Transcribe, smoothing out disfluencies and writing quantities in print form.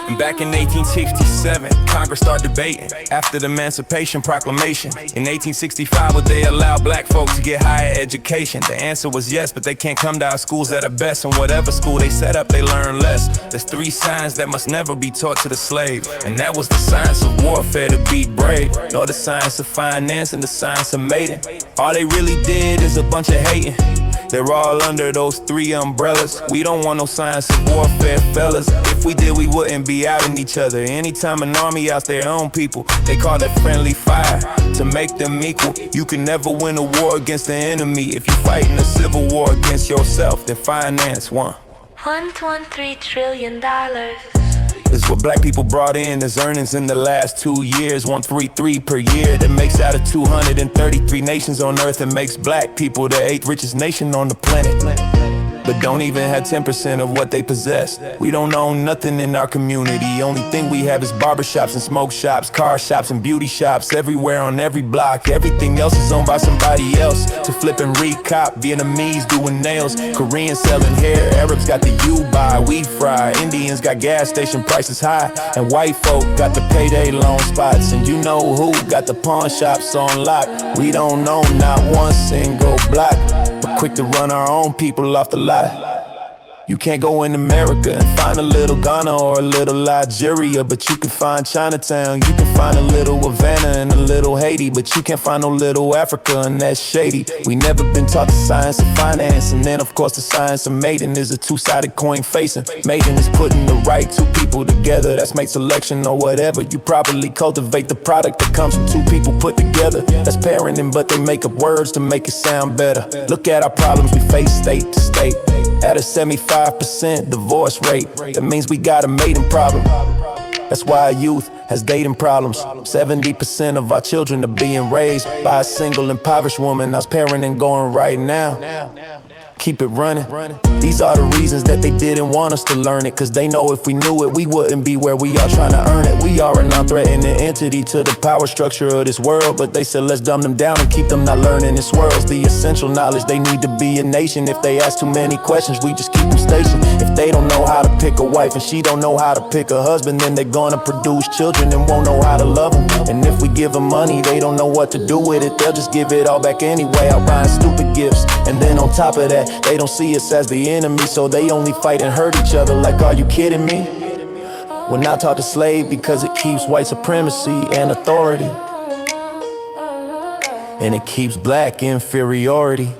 And back in 1867, Congress started debating after the Emancipation Proclamation. In 1865, would they allow black folks to get higher education? The answer was yes, but they can't come to our schools at our best. And whatever school they set up, they learn less. There's 3 signs that must never be taught to the slave, and that was the science of warfare to beat brave, nor the science of finance and the science of mating. All they really did is a bunch of hating. They're all under those 3 umbrellas. We don't want no science of warfare, fellas. If we did, we wouldn't be out in each other. Anytime an army out their own people, they call it friendly fire to make them equal. You can never win a war against the enemy if you're fighting a civil war against yourself. Then finance won. $1.3 trillion. Is what black people brought in as earnings in the last 2 years. 133 per year. That makes out of 233 nations on earth. It makes black people the 8th richest nation on the planet, but don't even have 10% of what they possess. We don't own nothing in our community. Only thing we have is barbershops and smoke shops, car shops and beauty shops, everywhere on every block. Everything else is owned by somebody else to flip and re-cop. Vietnamese doing nails, Koreans selling hair, Arabs got the U-Buy, we fry, Indians got gas station prices high, and white folk got the payday loan spots. And you know who got the pawn shops on lock. We don't own not one single block, but quick to run our own people off the lot. You can't go in America and find a little Ghana or a little Nigeria, but you can find Chinatown. You can find a little Havana and a little Haiti, but you can't find no little Africa, and that's shady. We never been taught the science of finance, and then of course the science of mating is a 2-sided coin facing. Mating is putting the right 2 people together. That's mate selection or whatever. You properly cultivate the product that comes from 2 people put together. That's parenting, but they make up words to make it sound better. Look at our problems we face state to state. At a 75% divorce rate, that means we got a mating problem. That's why our youth has dating problems. 70% of our children are being raised by a single impoverished woman. How's parenting going right now? Keep it running. These are the reasons that they didn't want us to learn it, cause they know if we knew it, we wouldn't be where we are trying to earn it. We are a non-threatening entity to the power structure of this world, but they said let's dumb them down and keep them not learning this world's the essential knowledge they need to be a nation. If they ask too many questions, we just keep them stationed. If they don't know how to pick a wife and she don't know how to pick a husband, then they're gonna produce children and won't know how to love them. And if we give them money, they don't know what to do with it. They'll just give it all back anyway, out buying stupid gifts. And then on top of that, they don't see us as the enemy, so they only fight and hurt each other. Like, are you kidding me? We're not taught to slave because it keeps white supremacy and authority, and it keeps black inferiority.